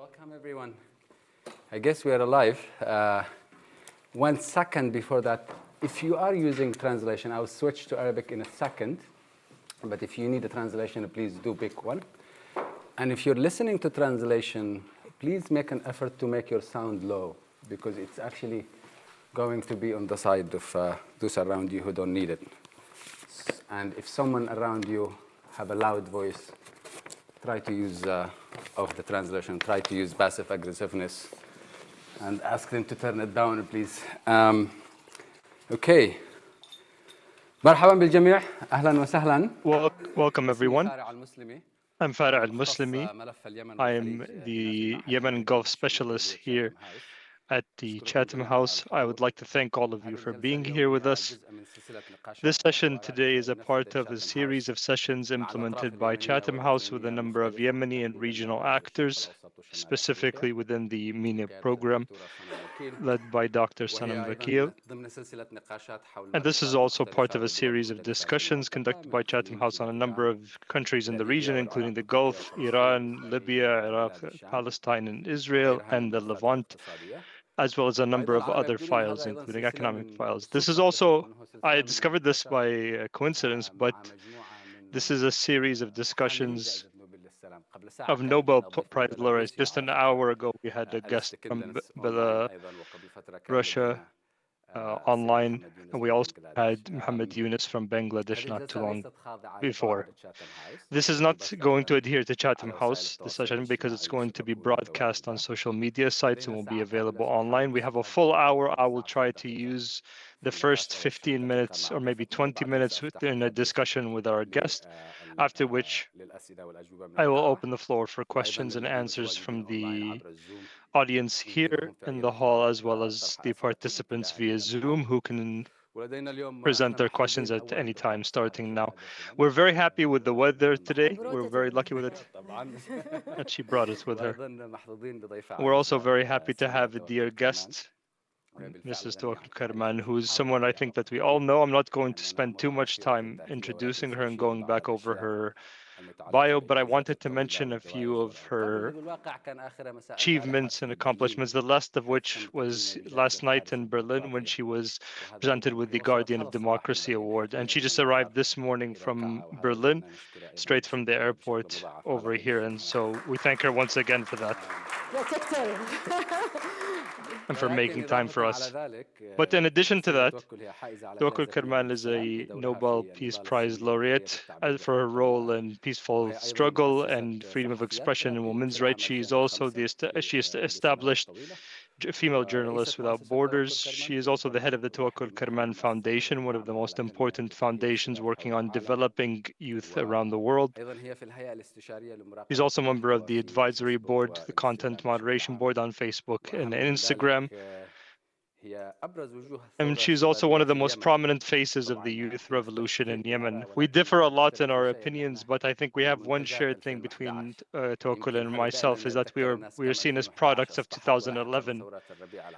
Welcome, everyone. I guess we are alive. 1 second before that, if you are using translation, I'll switch to Arabic in a second. But if you need a translation, please do pick one. And if you're listening to translation, please make an effort to make your sound low, because it's actually going to be on the side of those around you who don't need it. And if someone around you have a loud voice, try to use, of the translation, try to use passive aggressiveness and ask them to turn it down, please. Okay. مرحبا بالجميع. أهلا وسهلا. Welcome, everyone. I'm Farah al-Muslimi. I'm the Yemen Gulf specialist here at the Chatham House. I would like to thank all of you for being here with us. This session today is a part of a series of sessions implemented by Chatham House with a number of Yemeni and regional actors, specifically within the MENA program, led by Dr. Sanam Vakil. And this is also part of a series of discussions conducted by Chatham House on a number of countries in the region, including the Gulf, Iran, Libya, Iraq, Palestine, and Israel, and the Levant, as well as a number of other files, including economic files. This is also, I discovered this by coincidence, but this is a series of discussions of Nobel Prize laureates. Just an hour ago, we had a guest from Russia online, and we also had Muhammad Yunus from Bangladesh not too long before. This is not going to adhere to Chatham House, the session, because it's going to be broadcast on social media sites and will be available online. We have a full hour. I will try to use the first 15 minutes or maybe 20 minutes in a discussion with our guest, after which I will open the floor for questions and answers from the audience here in the hall, as well as the participants via Zoom, who can present their questions at any time, starting now. We're very happy with the weather today. We're very lucky with it. And she brought it with her. We're also very happy to have a dear guest, Mrs. Tawakkol Karman, who's someone I think that we all know. I'm not going to spend too much time introducing her and going back over her bio, but I wanted to mention a few of her achievements and accomplishments, the last of which was last night in Berlin when she was presented with the Guardian of Democracy Award. And she just arrived this morning from Berlin, straight from the airport over here. And so we thank her once again for that. And for making time for us. But in addition to that, Tawakkol Karman is a Nobel Peace Prize laureate for her role in peaceful struggle and freedom of expression and women's rights. She is also she established Female Journalists Without Borders. She is also the head of the Tawakkol Karman Foundation, one of the most important foundations working on developing youth around the world. She's also a member of the advisory board, the content moderation board on Facebook and Instagram. And she's also one of the most prominent faces of the youth revolution in Yemen. We differ a lot in our opinions, but I think we have one shared thing between Tawakkol and myself, is that we are seen as products of 2011.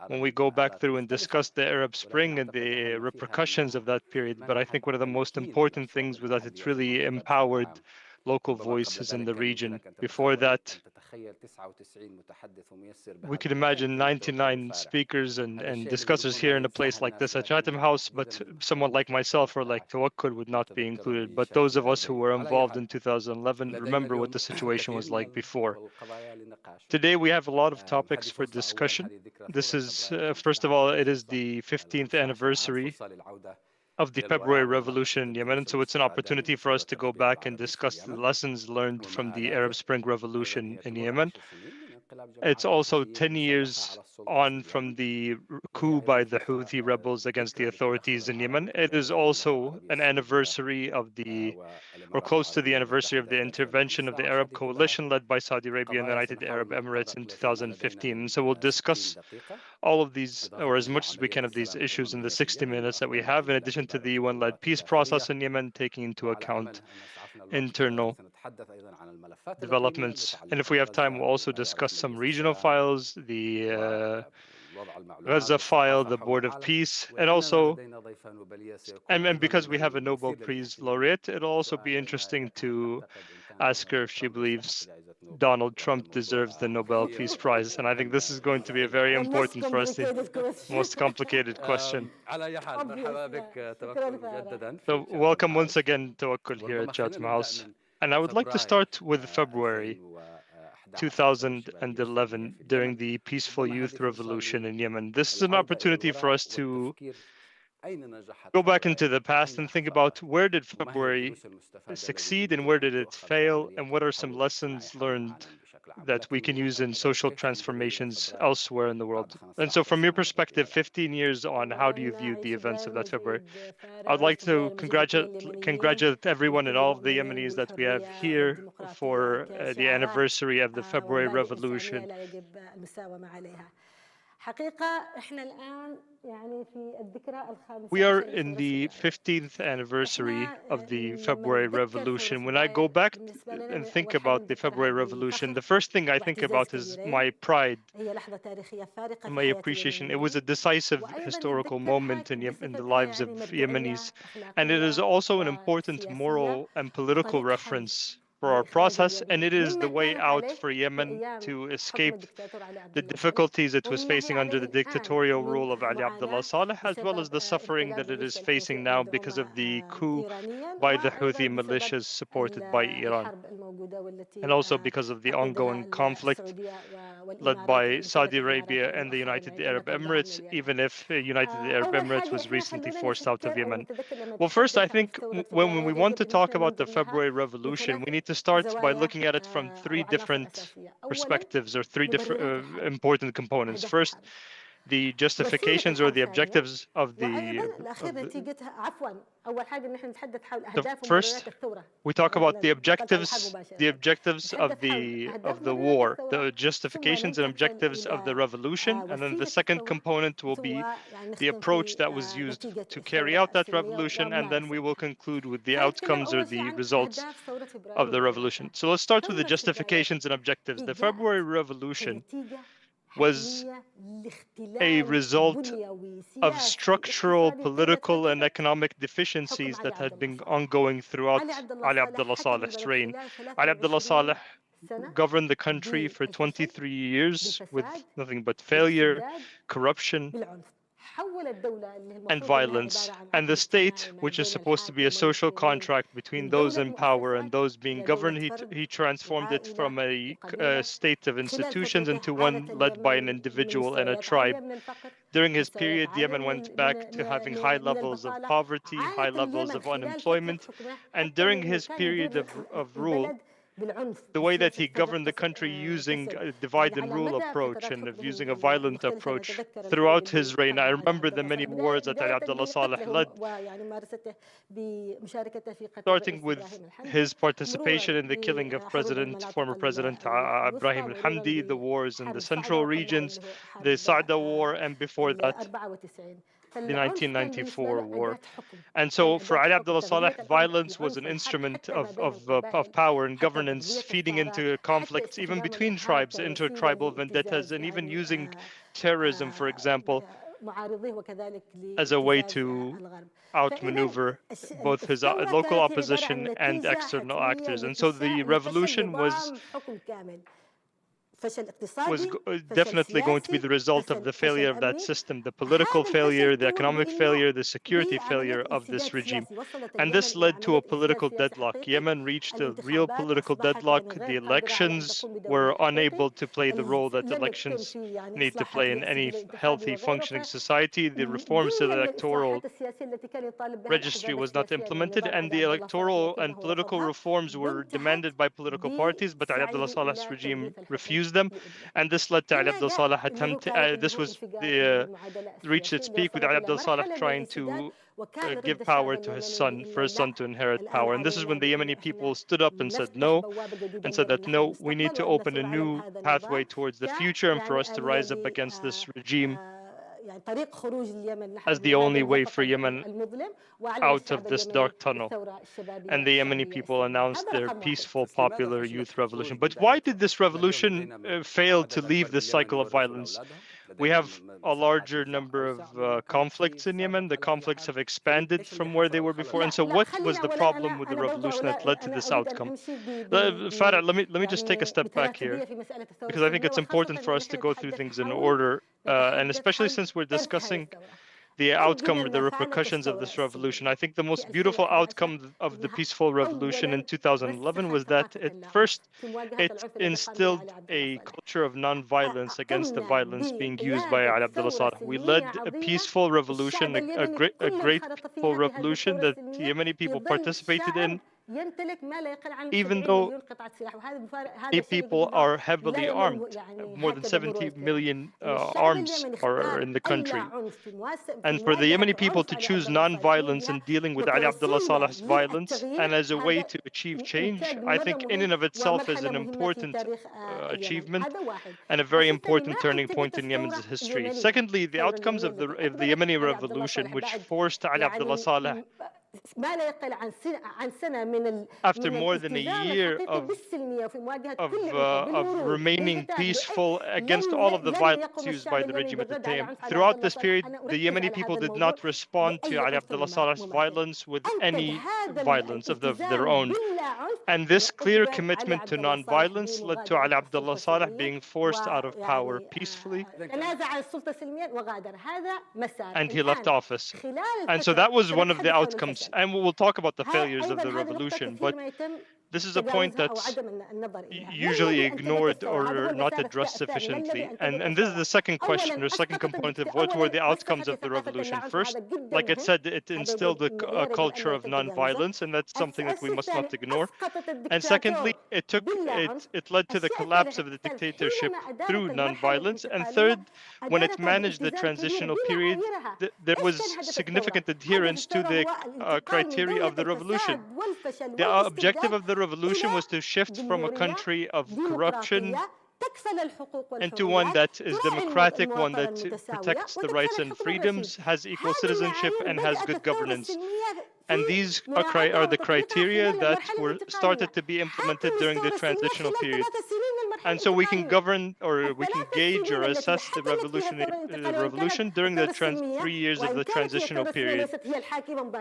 When we go back through and discuss the Arab Spring and the repercussions of that period, but I think one of the most important things was that it really empowered local voices in the region. Before that, we could imagine 99 speakers and discussers here in a place like this at Chatham House, but someone like myself or like Tawakkol would not be included. But those of us who were involved in 2011 remember what the situation was like before. Today, we have a lot of topics for discussion. This is, first of all, it is the 15th anniversary of the February Revolution in Yemen. So it's an opportunity for us to go back and discuss the lessons learned from the Arab Spring Revolution in Yemen. It's also 10 years on from the coup by the Houthi rebels against the authorities in Yemen. It is also an anniversary of or close to the anniversary of the intervention of the Arab coalition led by Saudi Arabia and the United Arab Emirates in 2015. So we'll discuss all of these, or as much as we can, of these issues in the 60 minutes that we have, in addition to the UN-led peace process in Yemen, taking into account internal developments. And if we have time, we'll also discuss some regional files, the Gaza file, the Board of Peace, and also, and because we have a Nobel Prize laureate, it'll also be interesting to ask her if she believes Donald Trump deserves the Nobel Peace Prize. And I think this is going to be a very important for us, the most complicated question. So welcome once again, Tawakkol, here at Chatham House. And I would like to start with February 2011, during the peaceful youth revolution in Yemen. This is an opportunity for us to go back into the past and think about where did February succeed and where did it fail, and what are some lessons learned that we can use in social transformations elsewhere in the world. And so from your perspective, 15 years on, how do you view the events of that February? I'd like to congratulate everyone and all of the Yemenis that we have here for the anniversary of the February Revolution. We are in the 15th anniversary of the February Revolution. When I go back and think about the February Revolution, the first thing I think about is my pride and my appreciation. It was a decisive historical moment in the lives of Yemenis, and it is also an important moral and political reference for our process, and it is the way out for Yemen to escape the difficulties it was facing under the dictatorial rule of Ali Abdullah Saleh, as well as the suffering that it is facing now because of the coup by the Houthi militias supported by Iran, and also because of the ongoing conflict led by Saudi Arabia and the United Arab Emirates, even if United Arab Emirates was recently forced out of Yemen. Well, first, I think when we want to talk about the February Revolution, we need to start by looking at it from three different perspectives, or three different important components. First, the justifications or the objectives of first, we talk about the objectives of the war, the justifications and objectives of the revolution, and then the second component will be the approach that was used to carry out that revolution, and then we will conclude with the outcomes or the results of the revolution. So let's start with the justifications and objectives. The February Revolution was a result of structural, political, and economic deficiencies that had been ongoing throughout Ali Abdullah Saleh's reign. Ali Abdullah Saleh governed the country for 23 years with nothing but failure, corruption, and violence. And the state, which is supposed to be a social contract between those in power and those being governed, he transformed it from a state of institutions into one led by an individual and a tribe. During his period, Yemen went back to having high levels of poverty, high levels of unemployment, and during his period of rule, the way that he governed the country using a divide and rule approach and of using a violent approach throughout his reign. I remember the many wars that Ali Abdullah Saleh led, starting with his participation in the killing of former President Ibrahim al-Hamdi, the wars in the central regions, the Saada War, and before that, the 1994 war. And so for Ali Abdullah Saleh, violence was an instrument of power and governance, feeding into conflicts, even between tribes, intertribal vendettas, and even using terrorism, for example, as a way to outmaneuver both his local opposition and external actors. And so the revolution was definitely going to be the result of the failure of that system, the political failure, the economic failure, the security failure of this regime. And this led to a political deadlock. Yemen reached a real political deadlock. The elections were unable to play the role that elections need to play in any healthy, functioning society. The reforms to the electoral registry was not implemented, and the electoral and political reforms were demanded by political parties, but Ali Abdullah Saleh's regime refused them, and this led to Ali Abdullah Saleh reached its peak with Ali Abdullah Saleh trying to give power to his son, for his son to inherit power. And this is when the Yemeni people stood up and said no, and said that no, we need to open a new pathway towards the future, and for us to rise up against this regime as the only way for Yemen out of this dark tunnel. And the Yemeni people announced their peaceful popular youth revolution. But why did this revolution fail to leave this cycle of violence? We have a larger number of conflicts in Yemen. The conflicts have expanded from where they were before. And so what was the problem with the revolution that led to this outcome? Farah, let me just take a step back here, because I think it's important for us to go through things in order, and especially since we're discussing the outcome or the repercussions of this revolution. I think the most beautiful outcome of the peaceful revolution in 2011 was that it instilled a culture of non-violence against the violence being used by Ali Abdullah Saleh. We led a peaceful revolution, a great peaceful revolution that Yemeni people participated in, even though people are heavily armed. More than 70 million arms are in the country. And for the Yemeni people to choose non-violence in dealing with Ali Abdullah Saleh's violence and as a way to achieve change, I think in and of itself is an important achievement and a very important turning point in Yemen's history. Secondly, the outcomes of the Yemeni revolution, which forced Ali Abdullah Saleh, after more than a year of remaining peaceful against all of the violence used by the regime at the time. Throughout this period, the Yemeni people did not respond to Ali Abdullah Saleh's violence with any violence of their own. And this clear commitment to non-violence led to Ali Abdullah Saleh being forced out of power peacefully, and he left office. And so that was one of the outcomes. And we'll talk about the failures of the revolution, but this is a point that's usually ignored or not addressed sufficiently. And this is the second question, or second component of what were the outcomes of the revolution. First, like I said, it instilled a culture of non-violence, and that's something that we must not ignore. And secondly, it led to the collapse of the dictatorship through non-violence. And third, when it managed the transitional period, there was significant adherence to the criteria of the revolution. The objective of the revolution was to shift from a country of corruption into one that is democratic, one that protects the rights and freedoms, has equal citizenship, and has good governance. And these are the criteria that were started to be implemented during the transitional period. And so we can govern, or we can gauge or assess the revolution during the 3 years of the transitional period.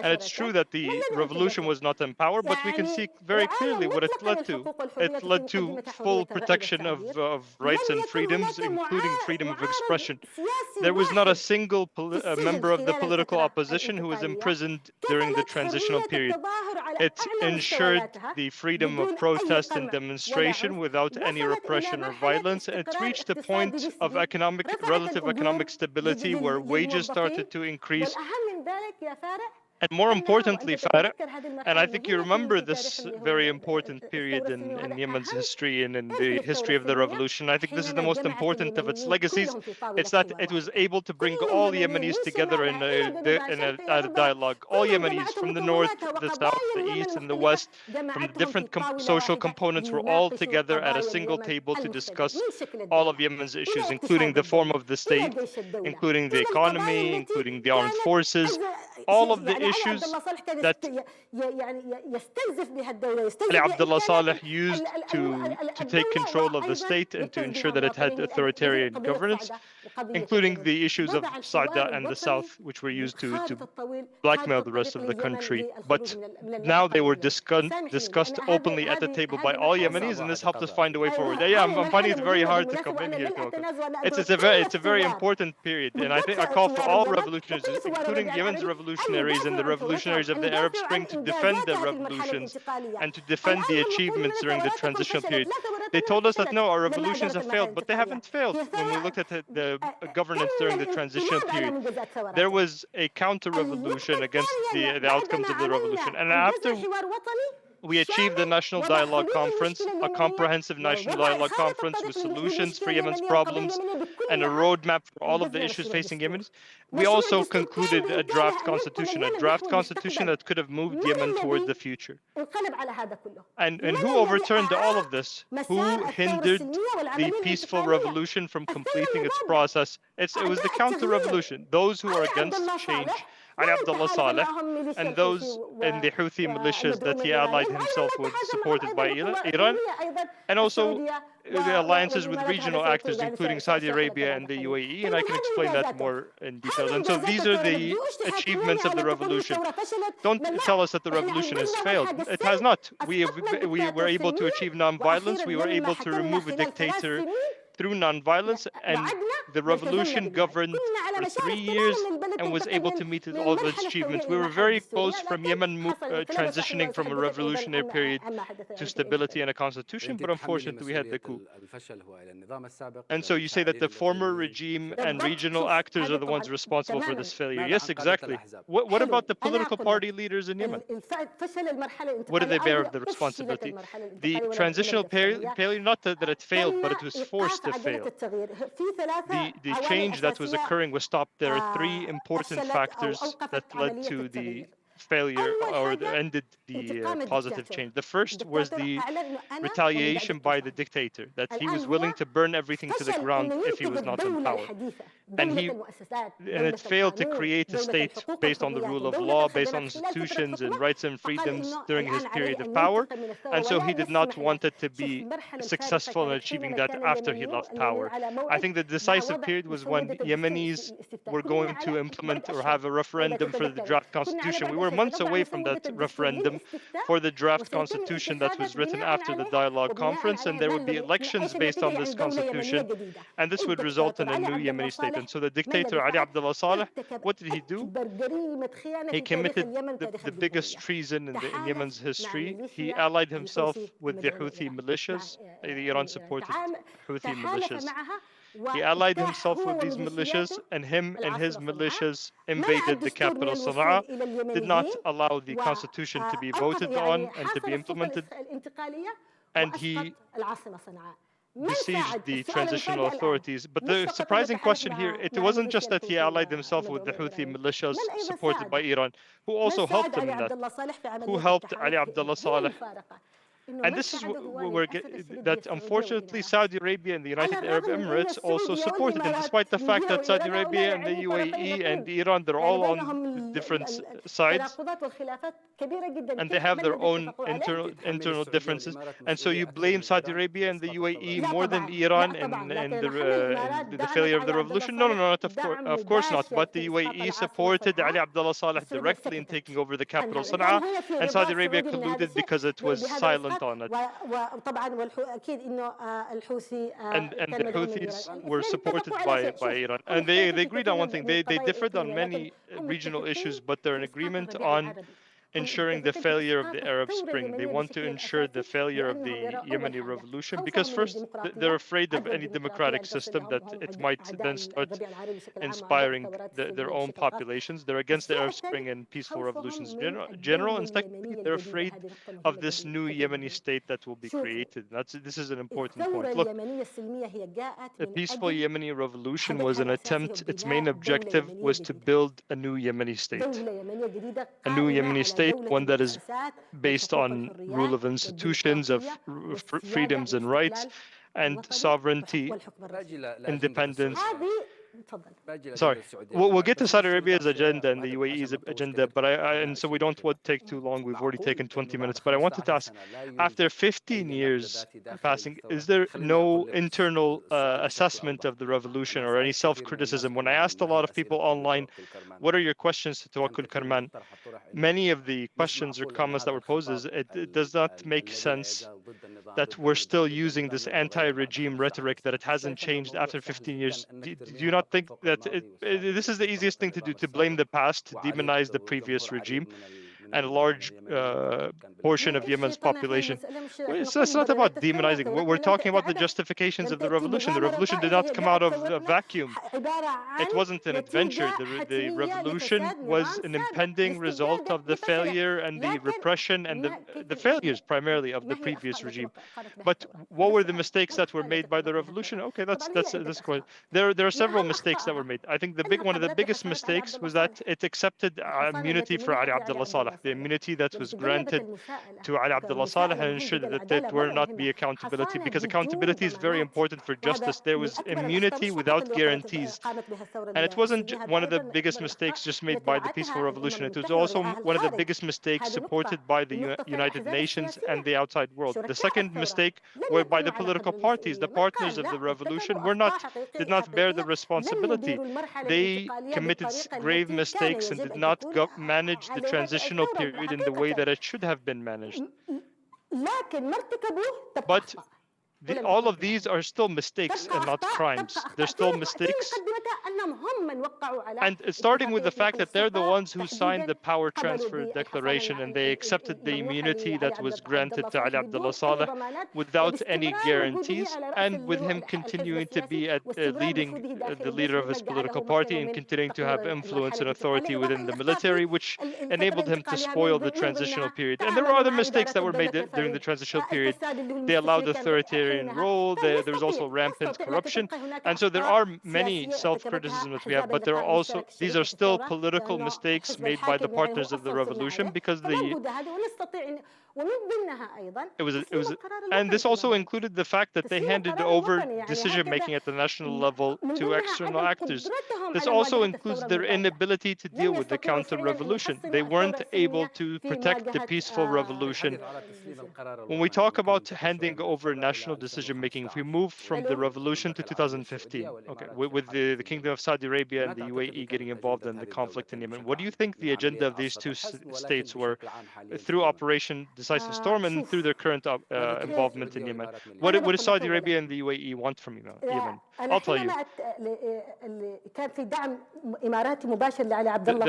And it's true that the revolution was not in power, but we can see very clearly what it led to. It led to full protection of rights and freedoms, including freedom of expression. There was not a single member of the political opposition who was imprisoned during the transitional period. It ensured the freedom of protest and demonstration without any repression or violence. And it reached a point of relative economic stability where wages started to increase. And more importantly, Farah, and I think you remember this very important period in Yemen's history and in the history of the revolution. I think this is the most important of its legacies. It's that it was able to bring all Yemenis together in a dialogue. All Yemenis from the north, the south, the east, and the west, from the different social components, were all together at a single table to discuss all of Yemen's issues, including the form of the state, including the economy, including the armed forces, all of the issues that Ali Abdullah Saleh used to take control of the state and to ensure that it had authoritarian governance, including the issues of Saada and the south, which were used to blackmail the rest of the country. But now they were discussed openly at the table by all Yemenis, and this helped us find a way forward. Yeah, I'm finding it very hard to come in here. It's a very important period, and I think I call for all revolutionaries, including Yemen's revolutionaries and the revolutionaries of the Arab Spring, to defend the revolutions and to defend the achievements during the transitional period. They told us that no, our revolutions have failed, but they haven't failed. When we looked at the governance during the transitional period, there was a counter-revolution against the outcomes of the revolution. And after we achieved the National Dialogue Conference, a comprehensive National Dialogue Conference with solutions for Yemen's problems and a roadmap for all of the issues facing Yemenis. We also concluded a draft constitution that could have moved Yemen toward the future. And who overturned all of this? Who hindered the peaceful revolution from completing its process? It was the counter-revolution, those who are against change, Ali Abdullah Saleh and those in the Houthi militias that he allied himself with, supported by Iran, and also the alliances with regional actors, including Saudi Arabia and the UAE, and I can explain that more in detail. And so these are the achievements of the revolution. Don't tell us that the revolution has failed. It has not. We were able to achieve non-violence. We were able to remove a dictator through non-violence, and the revolution governed for 3 years and was able to meet all of its achievements. We were very close from Yemen transitioning from a revolutionary period to stability and a constitution, but unfortunately we had the coup. And so you say that the former regime and regional actors are the ones responsible for this failure. Yes, exactly. What about the political party leaders in Yemen? What do they bear the responsibility? The transitional failure, not that it failed, but it was forced to fail. The change that was occurring was stopped. There are 3 important factors that led to the failure or ended the positive change. The first was the retaliation by the dictator, that he was willing to burn everything to the ground if he was not in power. And it failed to create a state based on the rule of law, based on institutions and rights and freedoms during his period of power. And so he did not want it to be successful in achieving that after he left power. I think the decisive period was when the Yemenis were going to implement or have a referendum for the draft constitution. We were months away from that referendum for the draft constitution that was written after the dialogue conference, and there would be elections based on this constitution, and this would result in a new Yemeni state. And so the dictator Ali Abdullah Saleh, what did he do? He committed the biggest treason in Yemen's history. He allied himself with the Houthi militias, the Iran-supported Houthi militias. He allied himself with these militias, and him and his militias invaded the capital Sana'a, did not allow the constitution to be voted on and to be implemented, and he besieged the transitional authorities. But the surprising question here, it wasn't just that he allied himself with the Houthi militias supported by Iran, who also helped him in that, who helped Ali Abdullah Saleh. And this is where that unfortunately Saudi Arabia and the United Arab Emirates also supported him, despite the fact that Saudi Arabia and the UAE and Iran, they're all on different sides, and they have their own internal differences. And so you blame Saudi Arabia and the UAE more than Iran in the failure of the revolution? No, not of course not. But the UAE supported Ali Abdullah Saleh directly in taking over the capital Sana'a, and Saudi Arabia colluded because it was silent on it. And the Houthis were supported by Iran. And they agreed on one thing. They differed on many regional issues, but they're in agreement on ensuring the failure of the Arab Spring. They want to ensure the failure of the Yemeni revolution because first, they're afraid of any democratic system that it might then start inspiring their own populations. They're against the Arab Spring and peaceful revolutions in general. And secondly, they're afraid of this new Yemeni state that will be created. This is an important point. Look, the peaceful Yemeni revolution was an attempt, its main objective was to build a new Yemeni state. A new Yemeni state, one that is based on rule of institutions, of freedoms and rights, and sovereignty, independence. Sorry, we'll get to Saudi Arabia's agenda and the UAE's agenda, but and so we don't want to take too long. We've already taken 20 minutes, but I wanted to ask, after 15 years passing, is there no internal assessment of the revolution or any self-criticism? When I asked a lot of people online, what are your questions to Tawakkol Karman? Many of the questions or comments that were posed is, it does not make sense that we're still using this anti-regime rhetoric, that it hasn't changed after 15 years. Do you not think that this is the easiest thing to do, to blame the past, to demonize the previous regime and a large portion of Yemen's population? It's not about demonizing. We're talking about the justifications of the revolution. The revolution did not come out of a vacuum. It wasn't an adventure. The revolution was an impending result of the failure and the repression and the failures primarily of the previous regime. But what were the mistakes that were made by the revolution? Okay, that's quite. There are several mistakes that were made. I think one of the biggest mistakes was that it accepted immunity for Ali Abdullah Saleh. back the immunity that was granted to Ali Abdullah Saleh and ensure that there were not be accountability, because accountability is very important for justice. There was immunity without guarantees. And it wasn't one of the biggest mistakes just made by the peaceful revolution. It was also one of the biggest mistakes supported by the United Nations and the outside world. The second mistake were by the political parties. The partners of the revolution did not bear the responsibility. They committed grave mistakes and did not manage the transitional period in the way that it should have been managed. But all of these are still mistakes and not crimes. They're still mistakes. And starting with the fact that they're the ones who signed the power transfer declaration and they accepted the immunity that was granted to Ali Abdullah Saleh without any guarantees, and with him continuing to be leading the leader of his political party and continuing to have influence and authority within the military, which enabled him to spoil the transitional period. And there were other mistakes that were made during the transitional period. They allowed authoritarian role. There was also rampant corruption. And so there are many self-criticisms that we have, but there are also, these are still political mistakes made by the partners of the revolution, because and this also included the fact that they handed over decision-making at the national level to external actors. This also includes their inability to deal with the counter-revolution. They weren't able to protect the peaceful revolution. When we talk about handing over national decision-making, if we move from the revolution to 2015, okay, with the Kingdom of Saudi Arabia and the UAE getting involved in the conflict in Yemen, what do you think the agenda of these two states were through Operation Decisive Storm and through their current involvement in Yemen? What does Saudi Arabia and the UAE want from Yemen? I'll tell you.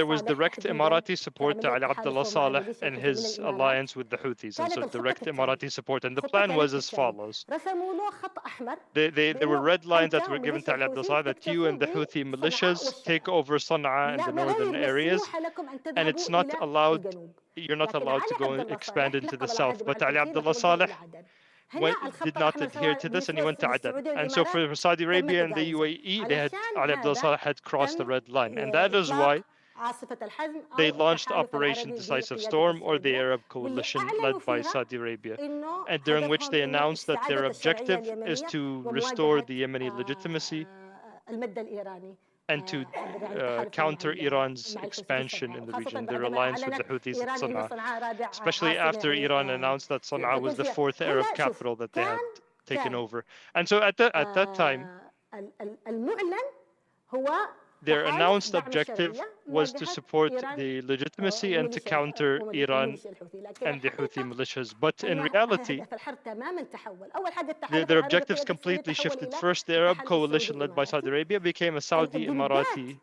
There was direct Emirati support to Ali Abdullah Saleh and his alliance with the Houthis, and so direct Emirati support. And the plan was as follows. There were red lines that were given to Ali Abdullah Saleh that you and the Houthi militias take over Sana'a and the northern areas, and it's not allowed. You're not allowed to go and expand into the south. But Ali Abdullah Saleh did not adhere to this, and he went to Aden. And so for Saudi Arabia and the UAE, Ali Abdullah Saleh had crossed the red line. And that is why they launched Operation Decisive Storm, or the Arab coalition led by Saudi Arabia, and during which they announced that their objective is to restore the Yemeni legitimacy and to counter Iran's expansion in the region, their alliance with the Houthis at Sana'a, especially after Iran announced that Sana'a was the fourth Arab capital that they had taken over. And so at that time, their announced objective was to support the legitimacy and to counter Iran and the Houthi militias. But in reality, their objectives completely shifted. First, the Arab coalition led by Saudi Arabia became a Saudi Emirati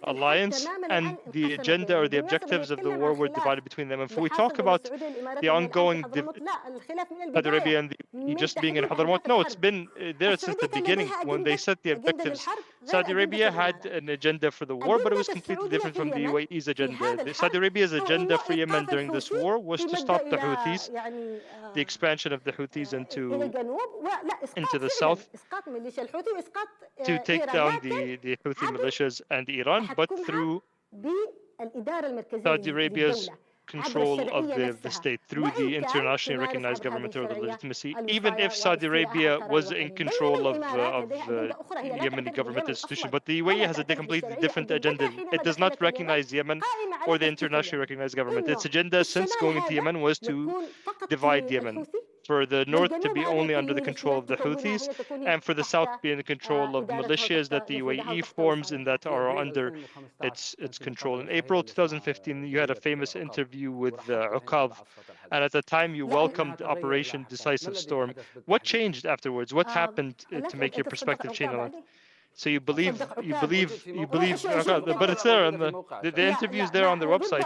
alliance, and the agenda or the objectives of the war were divided between them. If we talk about the ongoing Saudi Arabia and the just being in Hadramaut, no, it's been there since the beginning. When they set the objectives, Saudi Arabia had an agenda for the war, but it was completely different from the UAE's agenda. Saudi Arabia's agenda for Yemen during this war was to stop the Houthis, the expansion of the Houthis into the south, to take down the Houthi militias and Iran, but through Saudi Arabia's control of the state, through the internationally recognized government or the legitimacy, even if Saudi Arabia was in control of Yemeni government institutions. But the UAE has a completely different agenda. It does not recognize Yemen or the internationally recognized government. Its agenda since going into Yemen was to divide Yemen, for the north to be only under the control of the Houthis, and for the south to be in the control of militias that the UAE forms and that are under its control. In April 2015, you had a famous interview with Uqab, and at the time you welcomed Operation Decisive Storm. What changed afterwards? What happened to make your perspective change on that? So you believe, but it's there, and the interview's there on their website.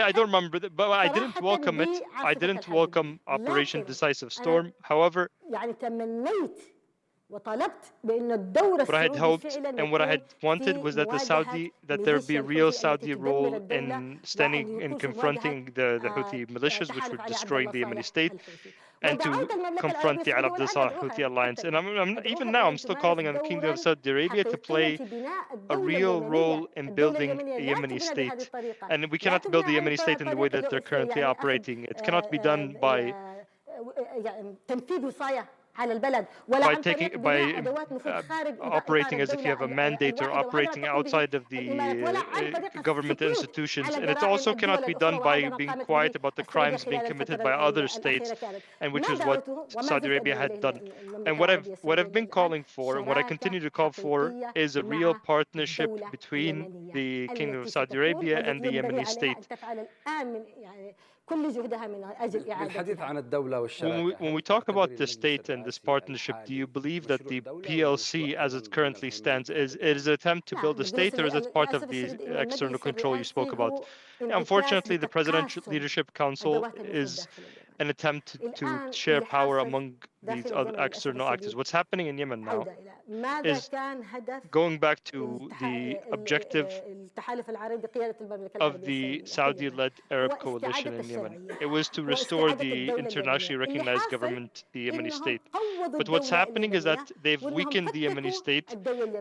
I don't remember, but I didn't welcome it. I didn't welcome Operation Decisive Storm. However, what I had hoped and what I had wanted was that there be a real Saudi role in standing and confronting the Houthi militias, which were destroying the Yemeni state, and to confront the Al Abdullah Houthi alliance. And even now, I'm still calling on the Kingdom of Saudi Arabia to play a real role in building a Yemeni state. And we cannot build the Yemeni state in the way that they're currently operating. It cannot be done by operating as if you have a mandate or operating outside of the government institutions. And it also cannot be done by being quiet about the crimes being committed by other states, and which is what Saudi Arabia had done. And what I've been calling for, and what I continue to call for, is a real partnership between the Kingdom of Saudi Arabia and the Yemeni state. When we talk about the state and this partnership, do you believe that the PLC, as it currently stands, is an attempt to build a state, or is it part of the external control you spoke about? Unfortunately, the Presidential Leadership Council is an attempt to share power among these other external actors. What's happening in Yemen now is going back to the objective of the Saudi-led Arab coalition in Yemen. It was to restore the internationally recognized government, the Yemeni state. But what's happening is that they've weakened the Yemeni state,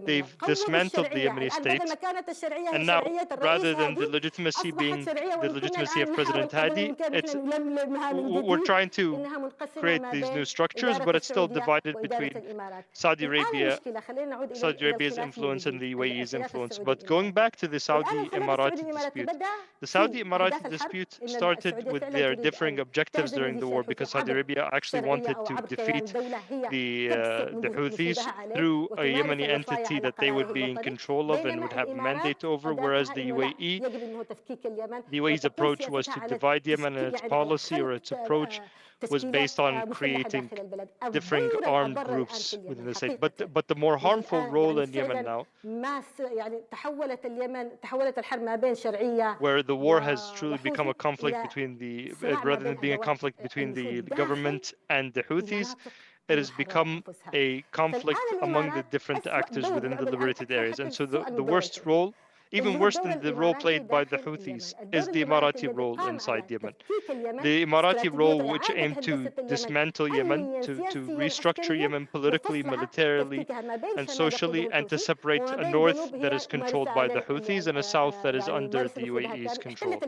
they've dismantled the Yemeni state, and now, rather than the legitimacy being the legitimacy of President Hadi, we're trying to create these new structures, but it's still divided between Saudi Arabia's influence and the UAE's influence. But going back to the Saudi-Emirati dispute, the Saudi-Emirati dispute started with their differing objectives during the war, because Saudi Arabia actually wanted to defeat the Houthis through a Yemeni entity that they would be in control of and would have a mandate over, whereas the UAE's approach was to divide Yemen, and its policy or its approach was based on creating differing armed groups within the state. But the more harmful role in Yemen now, where the war has truly become a conflict between rather than being a conflict between the government and the Houthis, it has become a conflict among the different actors within the liberated areas. And so the worst role, even worse than the role played by the Houthis, is the Emirati role inside Yemen. The Emirati role, which aimed to dismantle Yemen, to restructure Yemen politically, militarily, and socially, and to separate a north that is controlled by the Houthis and a south that is under the UAE's control.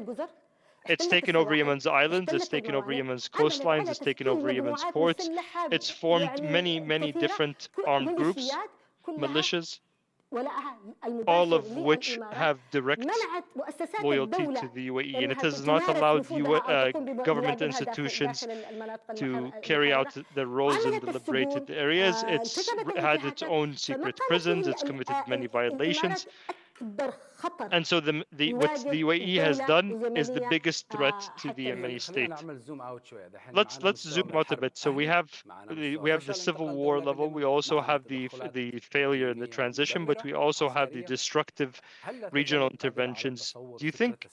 It's taken over Yemen's islands, it's taken over Yemen's coastlines, it's taken over Yemen's ports. It's formed many, many different armed groups, militias, all of which have direct loyalty to the UAE, and it has not allowed government institutions to carry out their roles in the liberated areas. It's had its own secret prisons, it's committed many violations. And so what the UAE has done is the biggest threat to the Yemeni state. Let's zoom out a bit. So we have the civil war level. We also have the failure in the transition, but we also have the destructive regional interventions. Do you think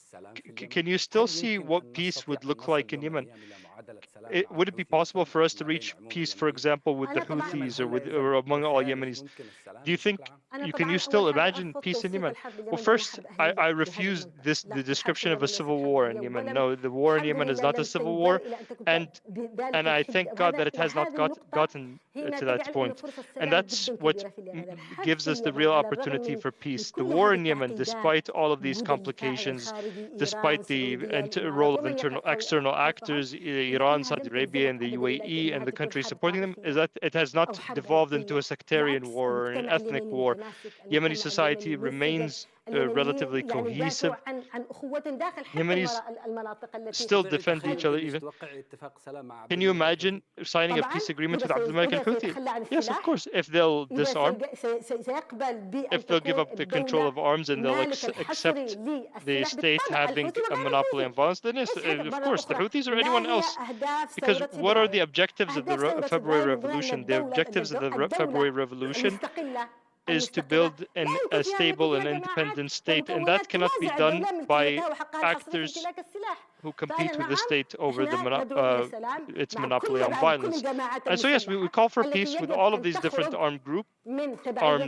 can you still see what peace would look like in Yemen? Would it be possible for us to reach peace, for example, with the Houthis or among all Yemenis? Do you think can you still imagine peace in Yemen? Well, first, I refuse the description of a civil war in Yemen. No, the war in Yemen is not a civil war, and I thank God that it has not gotten to that point. And that's what gives us the real opportunity for peace. The war in Yemen, despite all of these complications, despite the role of external actors, Iran, Saudi Arabia, and the UAE, and the countries supporting them, is that it has not devolved into a sectarian war or an ethnic war. Yemeni society remains relatively cohesive. Yemenis still defend each other even. Can you imagine signing a peace agreement with Abdul Malik al-Houthi? Yes, of course. If they'll disarm, if they'll give up the control of arms and they'll accept the state having a monopoly on violence, then yes, of course, the Houthis or anyone else. Because what are the objectives of the February Revolution? The objectives of the February Revolution is to build a stable and independent state, and that cannot be done by actors who compete with the state over its monopoly on violence. And so yes, we call for peace with all of these different armed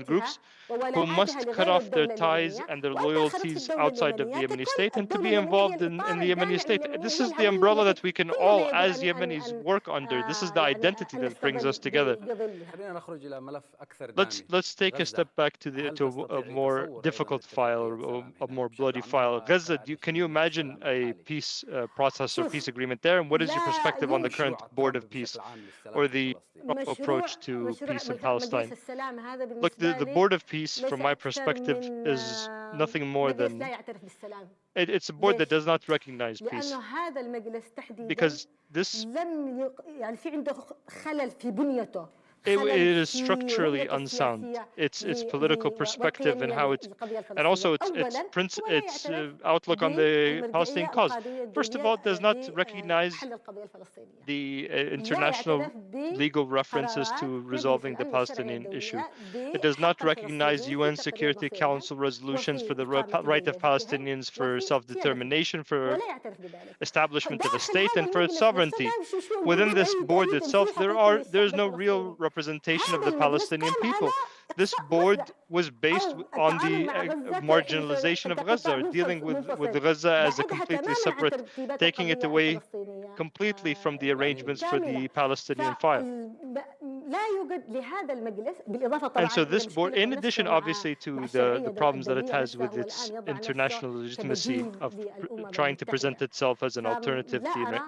groups who must cut off their ties and their loyalties outside of the Yemeni state and to be involved in the Yemeni state. This is the umbrella that we can all, as Yemenis, work under. This is the identity that brings us together. Let's take a step back to a more difficult file, or a more bloody file. Gaza, can you imagine a peace process or peace agreement there? And what is your perspective on the current Board of Peace or the approach to peace in Palestine? Look, the Board of Peace, from my perspective, is nothing more than it's a board that does not recognize peace, because this it is structurally unsound. Its political perspective and how and also its outlook on the Palestinian cause. First of all, it does not recognize the international legal references to resolving the Palestinian issue. It does not recognize UN Security Council resolutions for the right of Palestinians for self-determination, for establishment of a state, and for its sovereignty. Within this board itself, there's no real representation of the Palestinian people. This board was based on the marginalization of Gaza, dealing with Gaza as a completely separate, taking it away completely from the arrangements for the Palestinian file. And so this board, in addition, obviously, to the problems that it has with its international legitimacy of trying to present itself as an alternative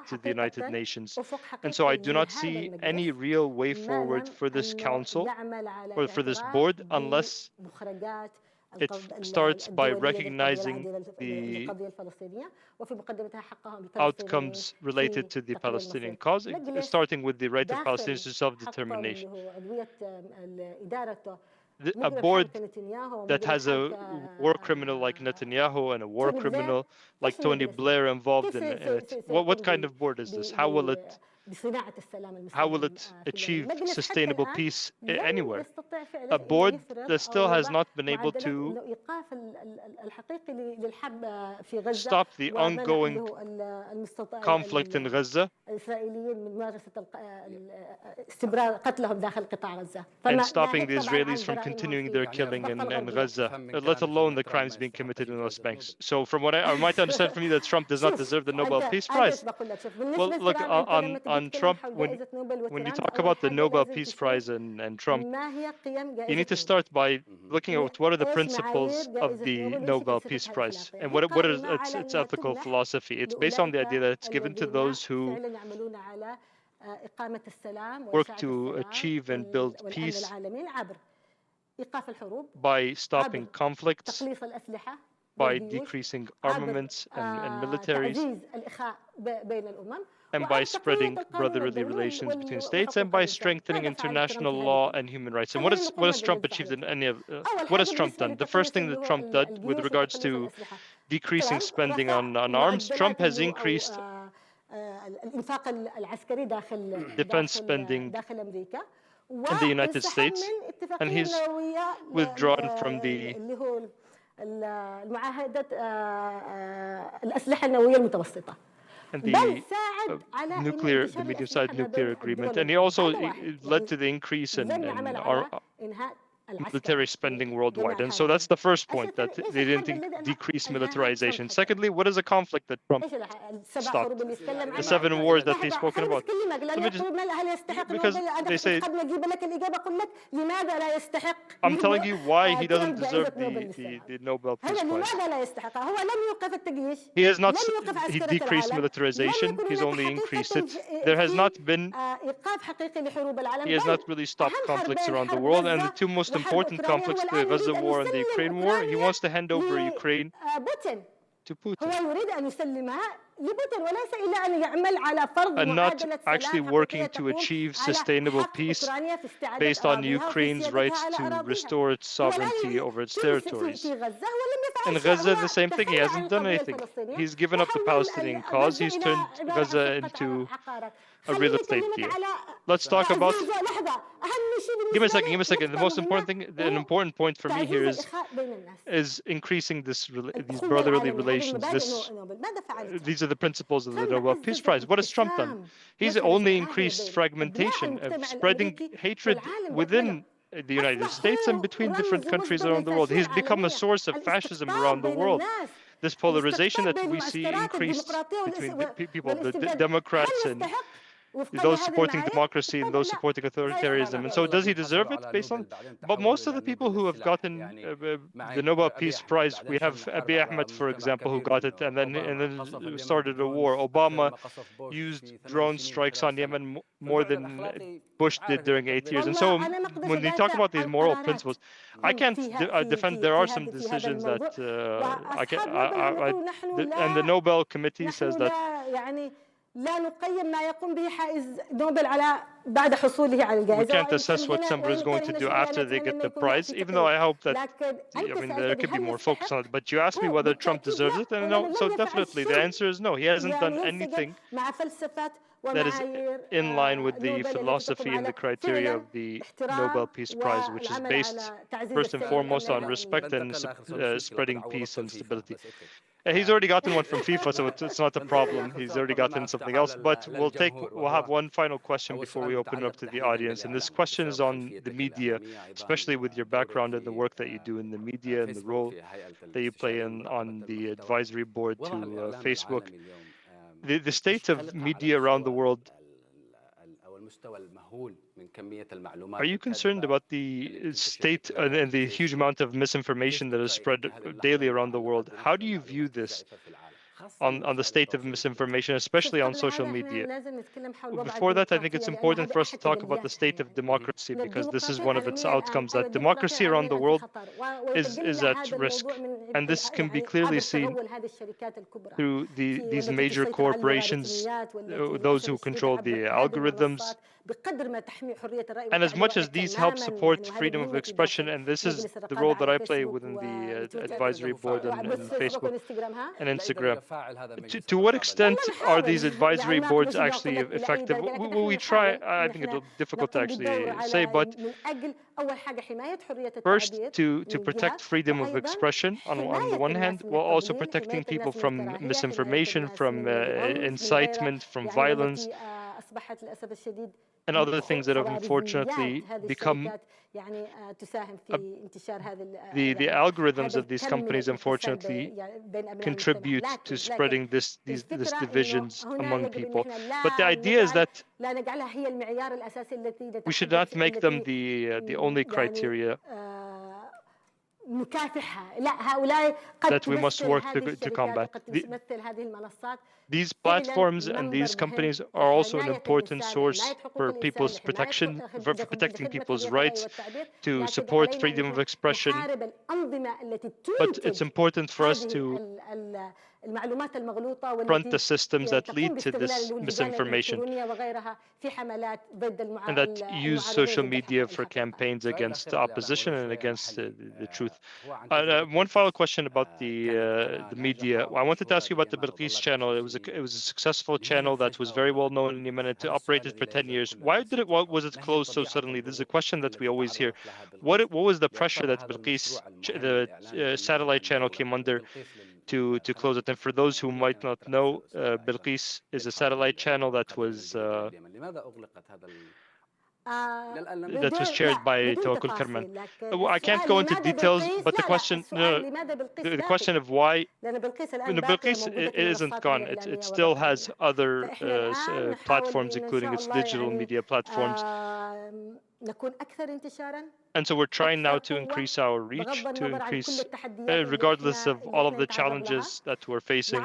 to the United Nations. And so I do not see any real way forward for this council or for this board unless it starts by recognizing the outcomes related to the Palestinian cause, starting with the right of Palestinians to self-determination. A board that has a war criminal like Netanyahu and a war criminal like Tony Blair involved in it. What kind of board is this? How will it achieve sustainable peace anywhere? A board that still has not been able to stop the ongoing conflict in Gaza and stopping the Israelis from continuing their killing in Gaza, let alone the crimes being committed in the West Bank. So from what I might understand from you, that Trump does not deserve the Nobel Peace Prize. Well, look, on Trump, when you talk about the Nobel Peace Prize and Trump, you need to start by looking at what are the principles of the Nobel Peace Prize and what is its ethical philosophy. It's based on the idea that it's given to those who work to achieve and build peace by stopping conflicts, by decreasing armaments and militaries, and by spreading brotherly relations between states, and by strengthening international law and human rights. And what has Trump achieved in any of what has Trump done? The first thing that Trump did with regards to decreasing spending on arms, Trump has increased defense spending in the United States, and he's withdrawn from the and the medium-sized nuclear agreement, and he also led to the increase in our military spending worldwide. And so that's the first point, that they didn't decrease militarization. Secondly, what is a conflict that Trump stopped? The 7 wars that he's spoken about. Because they say, I'm telling you why he doesn't deserve the Nobel Peace Prize. He has not decreased militarization, he's only increased it. There has not been, he has not really stopped conflicts around the world, and the two most important conflicts, the Gaza war and the Ukraine war, he wants to hand over Ukraine to Putin and not actually working to achieve sustainable peace based on Ukraine's rights to restore its sovereignty over its territories. In Gaza, the same thing. He hasn't done anything. He's given up the Palestinian cause. He's turned Gaza into a real estate deal. Let's talk about. Give me a second. Give me a second. The most important thing, an important point for me here is increasing these brotherly relations. These are the principles of the Nobel Peace Prize. What has Trump done? He's only increased fragmentation, of spreading hatred within the United States and between different countries around the world. He's become a source of fascism around the world. This polarization that we see increased between the people, the Democrats and those supporting democracy and those supporting authoritarianism. And so does he deserve it based on? But most of the people who have gotten the Nobel Peace Prize, we have Abiy Ahmed, for example, who got it and then started a war. Obama used drone strikes on Yemen more than Bush did during 8 years. And so when they talk about these moral principles, I can't defend. There are some decisions that I can, and the Nobel Committee says that we can't assess what somebody is going to do after they get the prize, even though I hope that, there could be more focus on it. But you asked me whether Trump deserves it, and no, so definitely the answer is no. He hasn't done anything that is in line with the philosophy and the criteria of the Nobel Peace Prize, which is based first and foremost on respect and spreading peace and stability. He's already gotten one from FIFA, so it's not a problem. He's already gotten something else. But we'll have one final question before we open it up to the audience. And this question is on the media, especially with your background and the work that you do in the media and the role that you play on the advisory board to Facebook. The state of media around the world. Are you concerned about the state and the huge amount of misinformation that is spread daily around the world? How do you view this on the state of misinformation, especially on social media? Before that, I think it's important for us to talk about the state of democracy, because this is one of its outcomes, that democracy around the world is at risk. And this can be clearly seen through these major corporations, those who control the algorithms. And as much as these help support freedom of expression, and this is the role that I play within the advisory board on Facebook and Instagram, to what extent are these advisory boards actually effective? We try, I think it's difficult to actually say, but first, to protect freedom of expression on the one hand, while also protecting people from misinformation, from incitement, from violence, and other things that have unfortunately become the algorithms of these companies unfortunately contribute to spreading these divisions among people. But the idea is that we should not make them the only criteria that we must work to combat. These platforms and these companies are also an important source for people's protection, for protecting people's rights, to support freedom of expression. But it's important for us to confront the systems that lead to this misinformation and that use social media for campaigns against opposition and against the truth. One final question about the media. I wanted to ask you about the Bilqis channel. It was a successful channel that was very well known in Yemen. It operated for 10 years. Why was it closed so suddenly? This is a question that we always hear. What was the pressure that Bilqis, the satellite channel, came under to close it? And for those who might not know, Bilqis is a satellite channel that was chaired by Tawakkol Karman. I can't go into details, but the question of why Bilqis isn't gone. It still has other platforms, including its digital media platforms. And so we're trying now to increase our reach, to increase, regardless of all of the challenges that we're facing.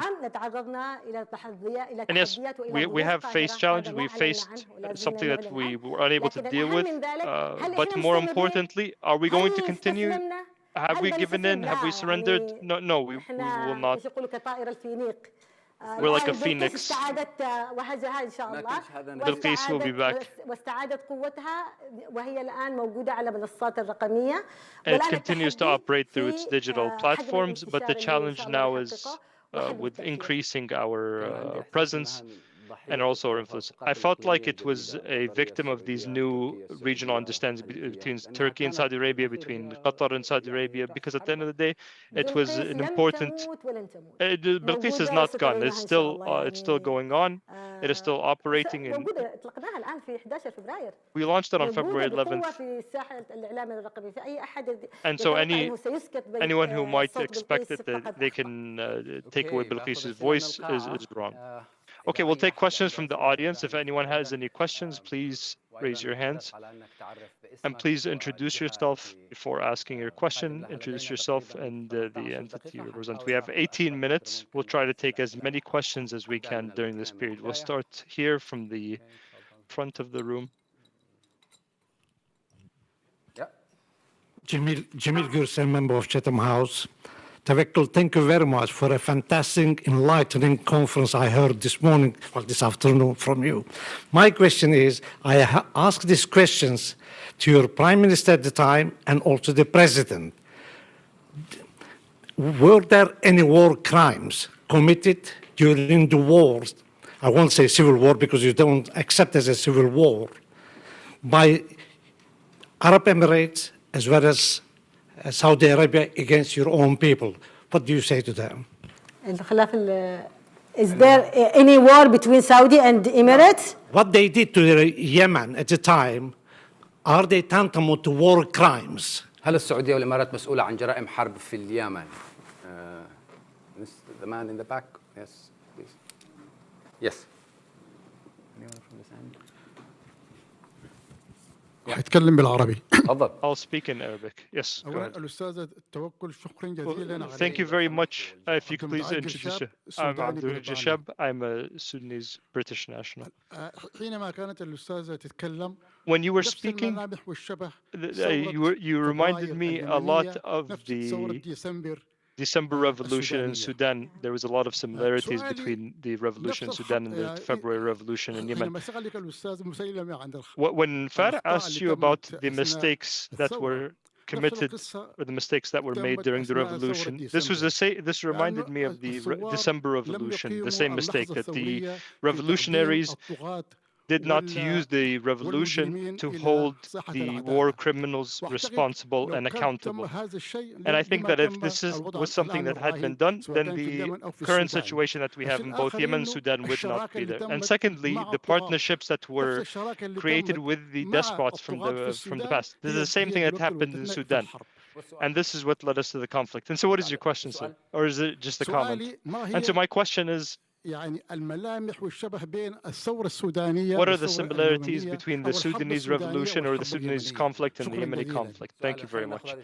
And yes, we have faced challenges. We faced something that we were unable to deal with. But more importantly, are we going to continue? Have we given in? Have we surrendered? No, we will not. We're like a phoenix. Bilqis will be back. And it continues to operate through its digital platforms, but the challenge now is with increasing our presence and also our influence. I felt like it was a victim of these new regional understandings between Turkey and Saudi Arabia, between Qatar and Saudi Arabia, because at the end of the day, it was an important. Bilqis is not gone. It's still going on. It is still operating. And we launched it on February 11th. And so anyone who might expect that they can take away Bilqis's voice is wrong. Okay, we'll take questions from the audience. If anyone has any questions, please raise your hands. And please introduce yourself before asking your question. Introduce yourself and the entity you represent. We have 18 minutes. We'll try to take as many questions as we can during this period. We'll start here from the front of the room. Jamil Gürsen, member of Chatham House. Tawakkol, thank you very much for a fantastic, enlightening conference I heard this morning, well, this afternoon from you. My question is, I asked these questions to your Prime Minister at the time and also the President. Were there any war crimes committed during the wars? I won't say civil war because you don't accept it as a civil war, by Arab Emirates as well as Saudi Arabia against your own people. What do you say to them? Is there any war between Saudi and the Emirates? What they did to Yemen at the time, are they tantamount to war crimes? هل السعودية والإمارات مسؤولة عن جرائم حرب في اليمن? The man in the back, yes, please. Yes. هتكلم بالعربي. تفضل. I'll speak in Arabic. Yes, go ahead. الأستاذة توكل شكرا جزيلا. Thank you very much. If you could please introduce yourself. I'm Abdul Jashab. I'm a Sudanese British national. حينما كانت الأستاذة تتكلم. When you were speaking, you reminded me a lot of the December Revolution in Sudan. There was a lot of similarities between the revolution in Sudan and the February Revolution in Yemen. When Farah asked you about the mistakes that were committed or the mistakes that were made during the revolution, this reminded me of the December Revolution, the same mistake that the revolutionaries did not use the revolution to hold the war criminals responsible and accountable. And I think that if this was something that had been done, then the current situation that we have in both Yemen and Sudan would not be there. And secondly, the partnerships that were created with the despots from the past. This is the same thing that happened in Sudan. And this is what led us to the conflict. And so what is your question, sir? Or is it just a comment? And so my question is, what are the similarities between the Sudanese revolution or the Sudanese conflict and the Yemeni conflict? Thank you very much.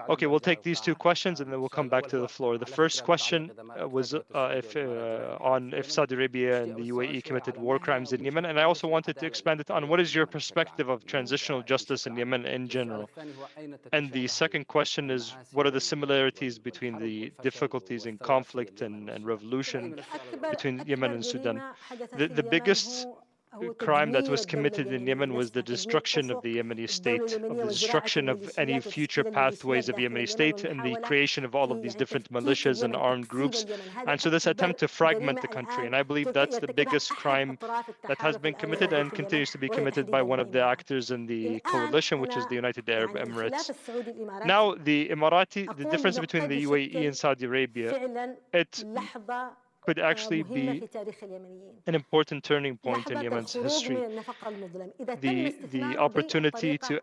Okay, we'll take these two questions and then we'll come back to the floor. The first question was if Saudi Arabia and the UAE committed war crimes in Yemen, and I also wanted to expand it on what is your perspective of transitional justice in Yemen in general. And the second question is, what are the similarities between the difficulties in conflict and revolution between Yemen and Sudan? The biggest crime that was committed in Yemen was the destruction of the Yemeni state, of the destruction of any future pathways of Yemeni state, and the creation of all of these different militias and armed groups. And so this attempt to fragment the country, and I believe that's the biggest crime that has been committed and continues to be committed by one of the actors in the coalition, which is the United Arab Emirates. Now, the difference between the UAE and Saudi Arabia, it could actually be an important turning point in Yemen's history. The opportunity to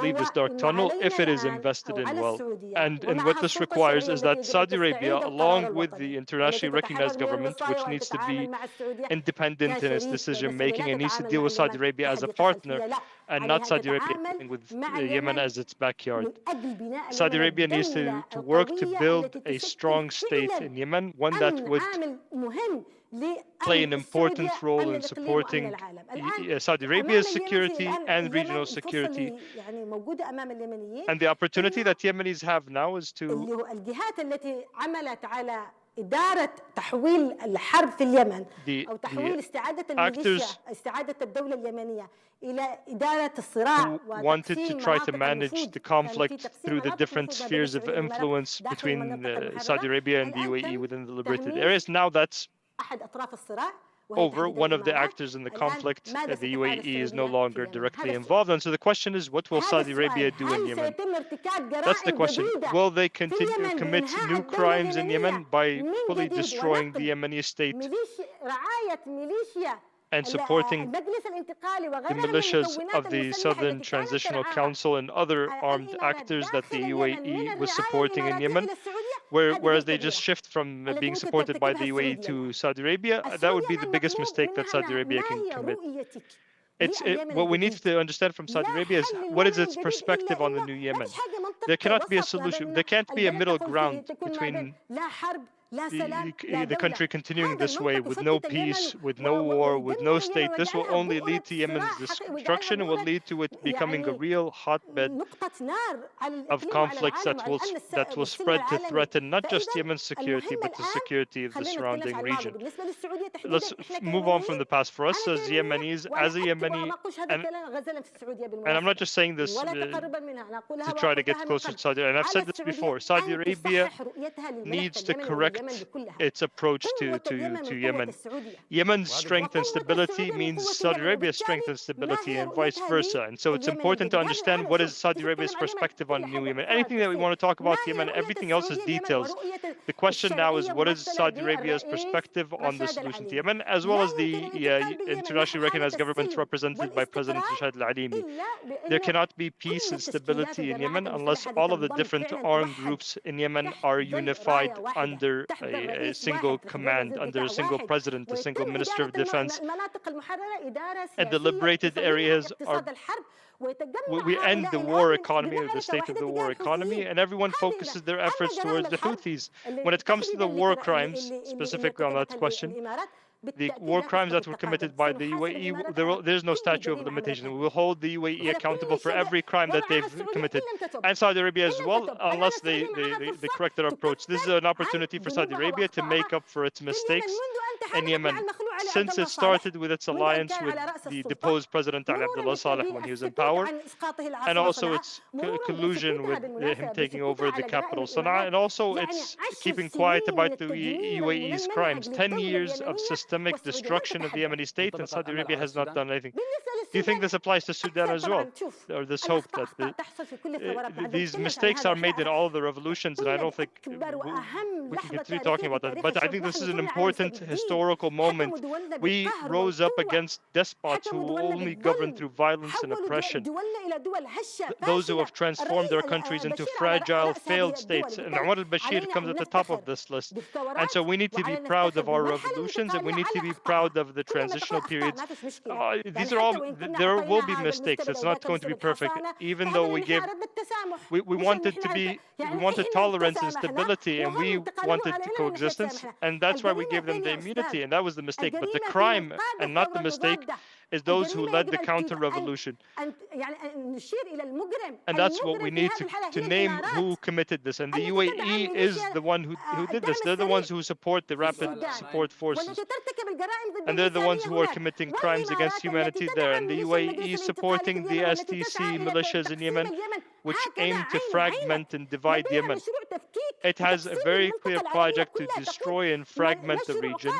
leave this dark tunnel, if it is invested in well. And what this requires is that Saudi Arabia, along with the internationally recognized government, which needs to be independent in its decision making and needs to deal with Saudi Arabia as a partner and not Saudi Arabia dealing with Yemen as its backyard. Saudi Arabia needs to work to build a strong state in Yemen, one that would play an important role in supporting Saudi Arabia's security and regional security. And the opportunity that Yemenis have now is to إدارة تحويل الحرب في اليمن أو تحويل استعادة الدولة اليمنية إلى إدارة الصراع wanted to try to manage the conflict through the different spheres of influence between Saudi Arabia and the UAE within the liberated areas. Now that's أحد أطراف الصراع over one of the actors in the conflict. The UAE is no longer directly involved. And so the question is, what will Saudi Arabia do in Yemen? That's the question. Will they continue to commit new crimes in Yemen by fully destroying the Yemeni state and supporting the militias of the Southern Transitional Council and other armed actors that the UAE was supporting in Yemen, whereas they just shift from being supported by the UAE to Saudi Arabia? That would be the biggest mistake that Saudi Arabia can commit. What we need to understand from Saudi Arabia is what is its perspective on the new Yemen. There cannot be a solution. There can't be a middle ground between the country continuing this way with no peace, with no war, with no state. This will only lead to Yemen's destruction and will lead to it becoming a real hotbed of conflicts that will spread to threaten not just Yemen's security, but the security of the surrounding region. Let's move on from the past. For us as Yemenis, as a Yemeni, and I'm not just saying this to try to get closer to Saudi Arabia, and I've said this before, Saudi Arabia needs to correct its approach to Yemen. Yemen's strength and stability means Saudi Arabia's strength and stability and vice versa. And so it's important to understand what is Saudi Arabia's perspective on New Yemen. Anything that we want to talk about Yemen, everything else is details. The question now is, what is Saudi Arabia's perspective on the solution to Yemen, as well as the internationally recognized government represented by President Rashad al-Alimi. There cannot be peace and stability in Yemen unless all of the different armed groups in Yemen are unified under a single command, under a single president, a single minister of defense, and the liberated areas are. We end the war economy, or the state of the war economy, and everyone focuses their efforts towards the Houthis. When it comes to the war crimes, specifically on that question, the war crimes that were committed by the UAE, there's no statute of limitation. We will hold the UAE accountable for every crime that they've committed, and Saudi Arabia as well, unless they correct their approach. This is an opportunity for Saudi Arabia to make up for its mistakes in Yemen. Since it started with its alliance with the deposed President Ali Abdullah Saleh when he was in power, and also its collusion with him taking over the capital Sana'a, and also its keeping quiet about the UAE's crimes. 10 years of systemic destruction of the Yemeni state, and Saudi Arabia has not done anything. Do you think this applies to Sudan as well? Or this hope that these mistakes are made in all the revolutions, and I don't think we can continue talking about that. But I think this is an important historical moment. We rose up against despots who only govern through violence and oppression. Those who have transformed their countries into fragile, failed states. And Omar al-Bashir comes at the top of this list. And so we need to be proud of our revolutions, and we need to be proud of the transitional periods. These are all, there will be mistakes. It's not going to be perfect. Even though we wanted tolerance and stability, and we wanted coexistence, and that's why we gave them the immunity, and that was the mistake. But the crime, and not the mistake, is those who led the counter-revolution. And that's what we need to name who committed this. And the UAE is the one who did this. They're the ones who support the rapid support forces. And they're the ones who are committing crimes against humanity there. And the UAE supporting the STC militias in Yemen, which aim to fragment and divide Yemen. It has a very clear project to destroy and fragment the region,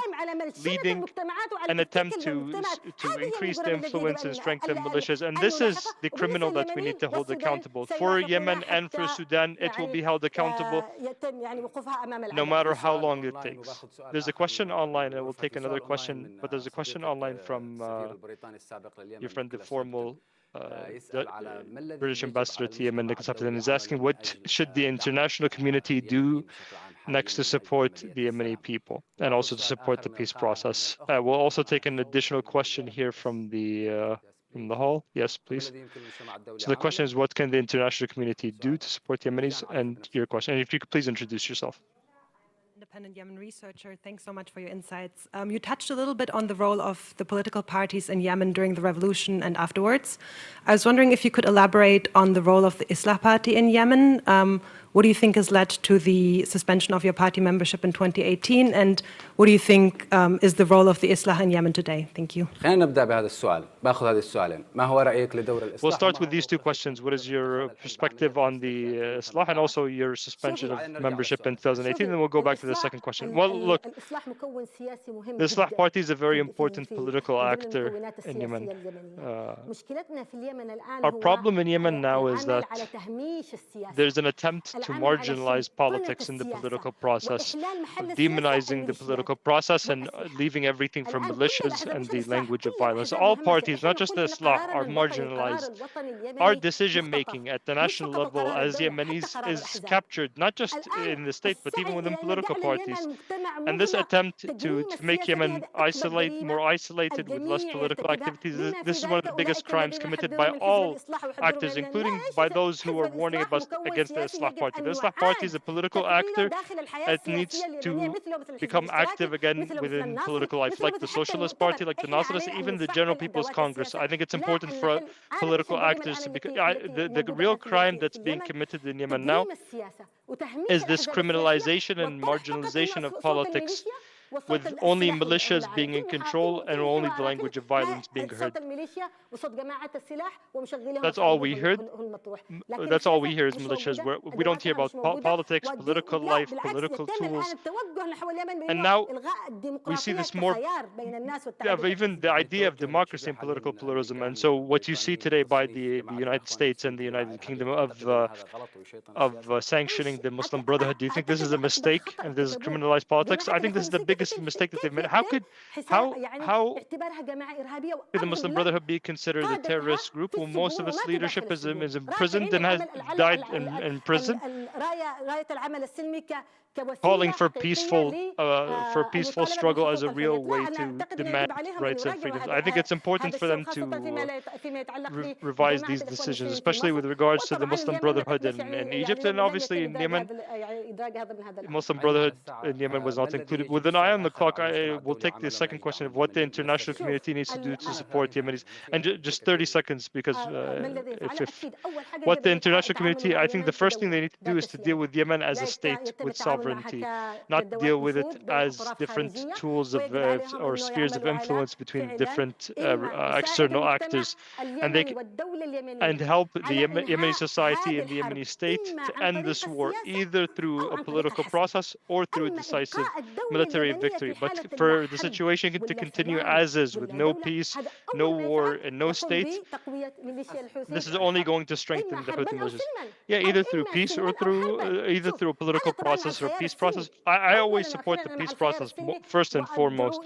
leading an attempt to increase the influence and strengthen militias. And this is the criminal that we need to hold accountable. For Yemen and for Sudan, it will be held accountable no matter how long it takes. There's a question online, and we'll take another question, but there's a question online from your friend, the formal the British ambassador to Yemen, Nicholas Hafton, is asking, what should the international community do next to support the Yemeni people and also to support the peace process? We'll also take an additional question here from the hall. Yes, please. So the question is, what can the international community do to support Yemenis? And your question, and if you could please introduce yourself. Independent Yemen researcher, thanks so much for your insights. You touched a little bit on the role of the political parties in Yemen during the revolution and afterwards. I was wondering if you could elaborate on the role of the Islah Party in Yemen. What do you think has led to the suspension of your party membership in 2018? And what do you think is the role of the Islah in Yemen today? Thank you. خلينا نبدأ بهذا السؤال. باخذ هذه السؤالين. ما هو رأيك لدور الإصلاح؟ We'll start with these two questions. What is your perspective on the Islah and also your suspension of membership in 2018? And then we'll go back to the second question. Well, look, the Islah Party is a very important political actor in Yemen. Our problem in Yemen now is that there's an attempt to marginalize politics in the political process, demonizing the political process and leaving everything for militias and the language of violence. All parties, not just the Islah, are marginalized. Our decision-making at the national level as Yemenis is captured, not just in the state, but even within political parties. And this attempt to make Yemen more isolated with less political activities, this is one of the biggest crimes committed by all actors, including by those who are warning against the Islah Party. The Islah Party is a political actor that needs to become active again within political life, like the Socialist Party, like the Nasrists, even the General People's Congress. I think it's important for political actors to become... The real crime that's being committed in Yemen now is this criminalization and marginalization of politics, with only militias being in control and only the language of violence being heard. That's all we heard. That's all we hear is militias. We don't hear about politics, political life, political tools. And now we see this more, even the idea of democracy and political pluralism. And so what you see today by the United States and the United Kingdom of sanctioning the Muslim Brotherhood, do you think this is a mistake and this is criminalized politics? I think this is the biggest mistake that they've made. How could the Muslim Brotherhood be considered a terrorist group when most of its leadership is imprisoned and has died in prison? Calling for peaceful struggle as a real way to demand rights and freedoms. I think it's important for them to revise these decisions, especially with regards to the Muslim Brotherhood in Egypt and obviously in Yemen. The Muslim Brotherhood in Yemen was not included. With an eye on the clock, I will take the second question of what the international community needs to do to support Yemenis. And just 30 seconds, because what the international community, I think the first thing they need to do is to deal with Yemen as a state with sovereignty, not deal with it as different tools of or spheres of influence between different external actors, and help the Yemeni society and the Yemeni state to end this war, either through a political process or through a decisive military victory. But for the situation to continue as is, with no peace, no war, and no state, this is only going to strengthen the Houthi militias. Yeah, either through peace or either through a political process or peace process. I always support the peace process first and foremost,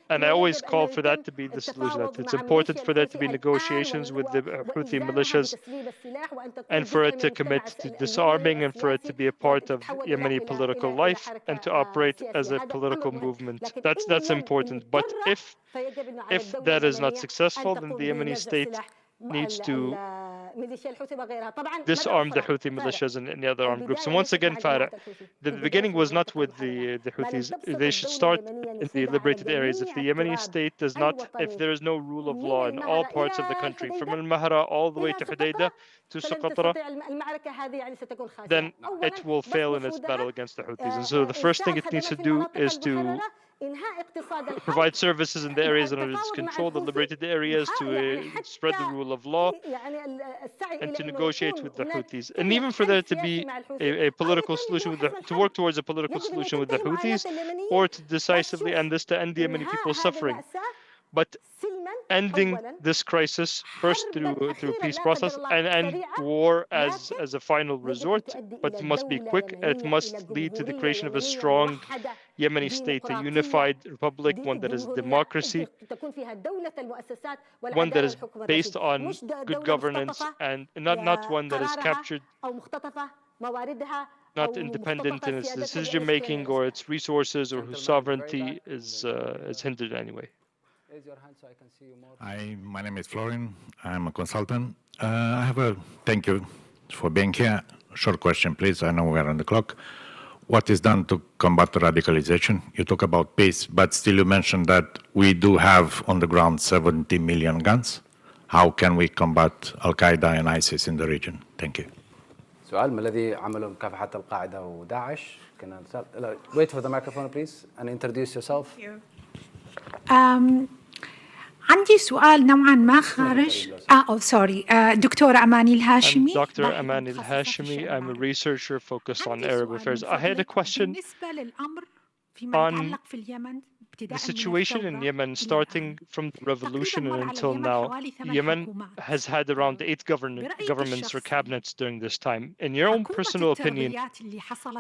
and I always call for that to be the solution. That it's important for there to be negotiations with the Houthi militias, and for it to commit to disarming, and for it to be a part of Yemeni political life, and to operate as a political movement. That's important. But if that is not successful, then the Yemeni state needs to disarm the Houthi militias and the other armed groups. And once again, Farah, the beginning was not with the Houthis. They should start in the liberated areas. If the Yemeni state does not, if there is no rule of law in all parts of the country, from Al-Mahra all the way to Hudaydah to Socotra, then it will fail in its battle against the Houthis. And so the first thing it needs to do is to provide services in the areas under its control, the liberated areas, to spread the rule of law, and to negotiate with the Houthis. And even for there to be a political solution, to work towards a political solution with the Houthis, or to decisively end this, to end the Yemeni people's suffering. But ending this crisis first through peace process, and end war as a final resort, but it must be quick, and it must lead to the creation of a strong Yemeni state, a unified republic, one that is democracy, one that is based on good governance, and not one that is captured, not independent in its decision making or its resources, or whose sovereignty is hindered anyway. Raise your hand so I can see you more. Hi, my name is Florin. I'm a consultant. Thank you for being here. Short question, please. I know we're on the clock. What is done to combat radicalization? You talk about peace, but still you mentioned that we do have on the ground 70 million guns. How can we combat Al-Qaeda and ISIS in the region? Thank you. سؤال ما الذي عمله مكافحة القاعدة وداعش؟ Wait for the microphone please and introduce yourself. عندي سؤال نوعا ما خارج سوري دكتورة أماني الهاشمي. I'm Dr. Amani al-Hashimi. I'm a researcher focused on Arab affairs. I had a question بالنسبة للأمر فيما يتعلق في اليمن. The situation in Yemen, starting from the revolution and until now, Yemen has had around 8 governments or cabinets during this time. In your own personal opinion,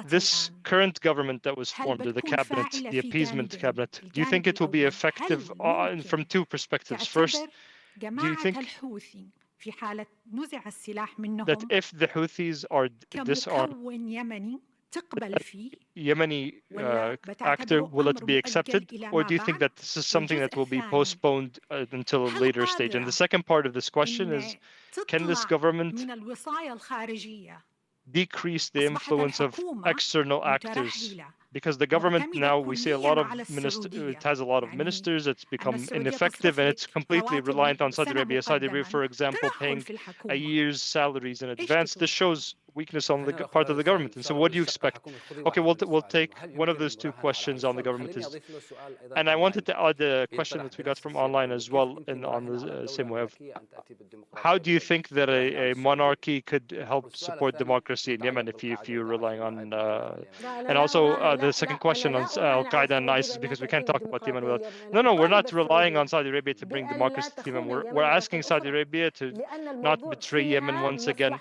this current government that was formed, or the cabinet, the appeasement cabinet, do you think it will be effective from 2 perspectives? First, do you think that if the Houthis are disarmed, Yemeni actor, will it be accepted? Or do you think that this is something that will be postponed until a later stage? And the second part of this question is, can this government decrease the influence of external actors? Because the government now, we see a lot of it has a lot of ministers, it's become ineffective, and it's completely reliant on Saudi Arabia. Saudi Arabia, for example, paying a year's salaries in advance. This shows weakness on the part of the government. And so what do you expect? Okay, we'll take one of those 2 questions on the government. And I wanted to add a question that we got from online as well, and on the same way of, how do you think that a monarchy could help support democracy in Yemen if you're relying on, and also the second question on Al-Qaeda and ISIS, because we can't talk about Yemen without, no, we're not relying on Saudi Arabia to bring democracy to Yemen. We're asking Saudi Arabia to not betray Yemen once again,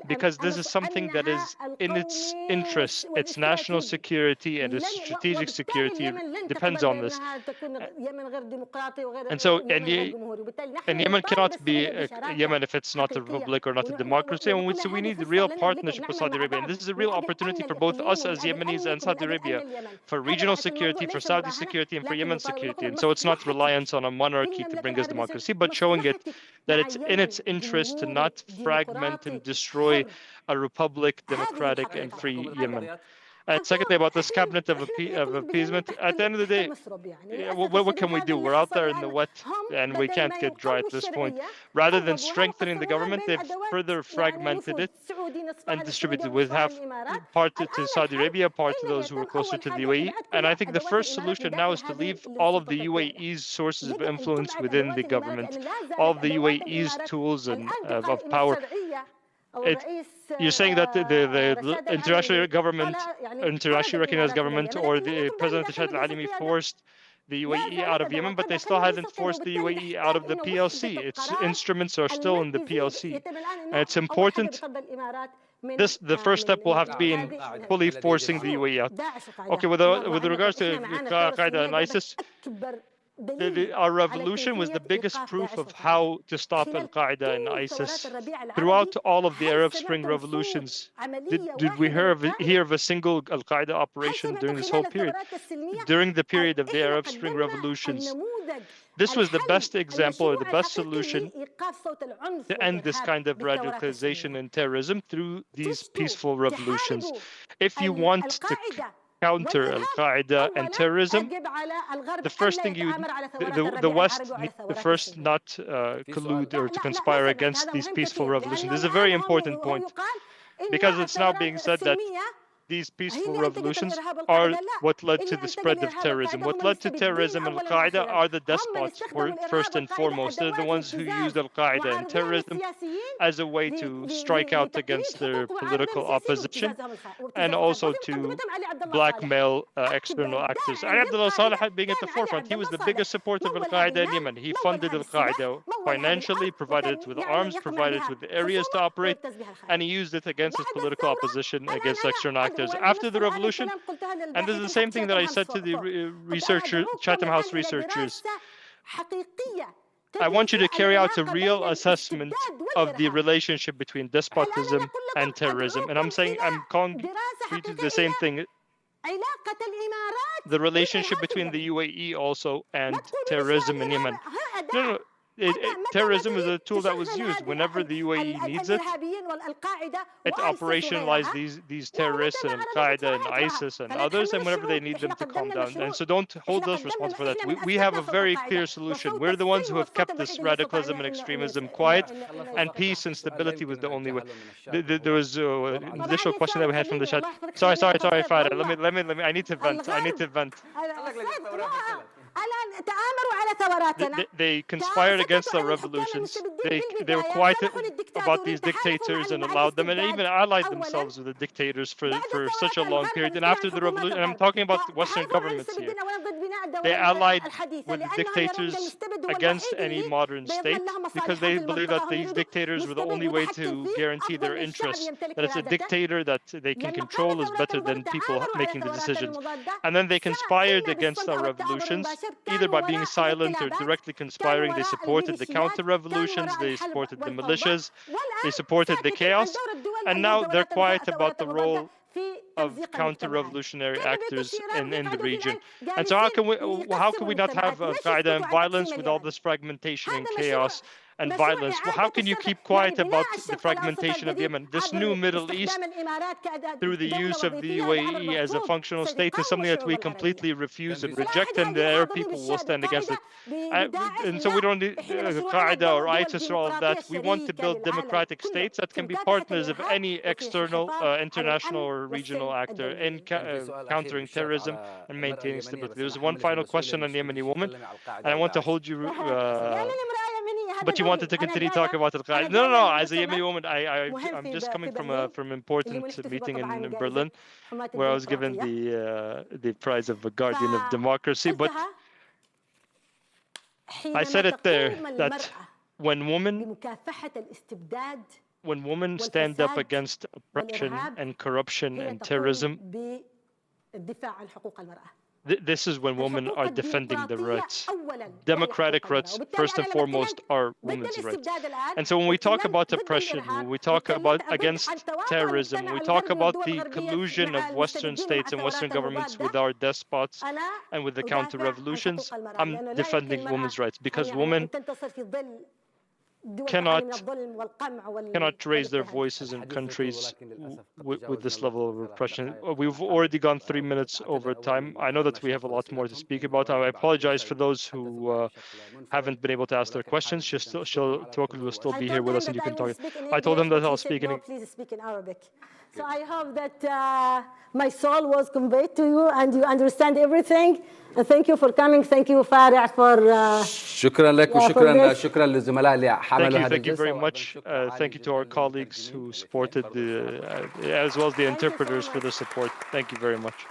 because this is something that is in its interest. Its national security and its strategic security depends on this. And so, and Yemen cannot be Yemen if it's not a republic or not a democracy. And so we need a real partnership with Saudi Arabia. And this is a real opportunity for both us as Yemenis and Saudi Arabia, for regional security, for Saudi security, and for Yemen security. And so it's not reliance on a monarchy to bring us democracy, but showing it that it's in its interest to not fragment and destroy a republic, democratic, and free Yemen. And secondly, about this cabinet of appeasement, at the end of the day, what can we do? We're out there in the wet, and we can't get dry at this point. Rather than strengthening the government, they've further fragmented it and distributed, with half part to Saudi Arabia, part to those who are closer to the UAE. And I think the first solution now is to leave all of the UAE's sources of influence within the government, all of the UAE's tools and of power. You're saying that the internationally recognized government, or the President Rashid Al-Alimi, forced the UAE out of Yemen, but they still haven't forced the UAE out of the PLC. Its instruments are still in the PLC. And it's important. The first step will have to be in fully forcing the UAE out. Okay, with regards to Al-Qaeda and ISIS, our revolution was the biggest proof of how to stop Al-Qaeda and ISIS. Throughout all of the Arab Spring revolutions, did we hear of a single Al-Qaeda operation during this whole period? During the period of the Arab Spring revolutions, this was the best example, or the best solution to end this kind of radicalization and terrorism, through these peaceful revolutions. If you want to counter Al-Qaeda and terrorism, the first thing the West needs to first not collude or to conspire against these peaceful revolutions. This is a very important point, because it's now being said that these peaceful revolutions are what led to the spread of terrorism. What led to terrorism and Al-Qaeda are the despots, first and foremost. They're the ones who used Al-Qaeda and terrorism as a way to strike out against their political opposition, and also to blackmail external actors. Ali Abdullah Saleh being at the forefront, he was the biggest supporter of Al-Qaeda in Yemen. He funded Al-Qaeda financially, provided it with arms, provided it with areas to operate, and he used it against his political opposition, against external actors. After the revolution, and this is the same thing that I said to the Chatham House researchers, I want you to carry out a real assessment of the relationship between despotism and terrorism. And I'm calling the same thing. The relationship between the UAE also and terrorism in Yemen. No, terrorism is a tool that was used whenever the UAE needs it. It operationalized these terrorists and Al-Qaeda and ISIS and others, and whenever they need them to calm down. And so don't hold us responsible for that. We have a very clear solution. We're the ones who have kept this radicalism and extremism quiet, and peace and stability was the only way. There was an additional question that we had from the chat. Sorry, Farah. Let me. I need to vent. They conspired against our revolutions. They were quiet about these dictators and allowed them, and even allied themselves with the dictators for such a long period. And after the revolution, and I'm talking about Western governments here, they allied with the dictators against any modern state because they believe that these dictators were the only way to guarantee their interests. That it's a dictator that they can control is better than people making the decisions. And then they conspired against our revolutions, either by being silent or directly conspiring. They supported the counter-revolutions, they supported the militias, they supported the chaos, and now they're quiet about the role of counter-revolutionary actors in the region. And so how can we not have Al-Qaeda and violence with all this fragmentation and chaos and violence? Well, how can you keep quiet about the fragmentation of Yemen? This new Middle East, through the use of the UAE as a functional state, is something that we completely refuse and reject, and the Arab people will stand against it. And so we don't need Al-Qaeda or ISIS or all of that. We want to build democratic states that can be partners of any external, international or regional actor in countering terrorism and maintaining stability. There's one final question on the Yemeni woman, and I want to hold you... but you wanted to continue talking about Al-Qaeda. No. As a Yemeni woman, I'm just coming from an important meeting in Berlin, where I was given the prize of a guardian of democracy. But I said it there that when women stand up against oppression and corruption and terrorism, this is when women are defending the rights. Democratic rights, first and foremost, are women's rights. And so when we talk about oppression, when we talk about against terrorism, when we talk about the collusion of Western states and Western governments with our despots and with the counter-revolutions, I'm defending women's rights, because women cannot raise their voices in countries with this level of repression. We've already gone 3 minutes over time. I know that we have a lot more to speak about. I apologize for those who haven't been able to ask their questions. Tawakkol will still be here with us, and you can talk. I told him that I'll speak in English. Please speak in Arabic. So I hope that my soul was conveyed to you and you understand everything. And thank you for coming. Thank you, Farah, for شكرا لك وشكرا للزملاء اللي حملوا هذا Thank you very much. Thank you to our colleagues who supported as well as the interpreters for the support. Thank you very much.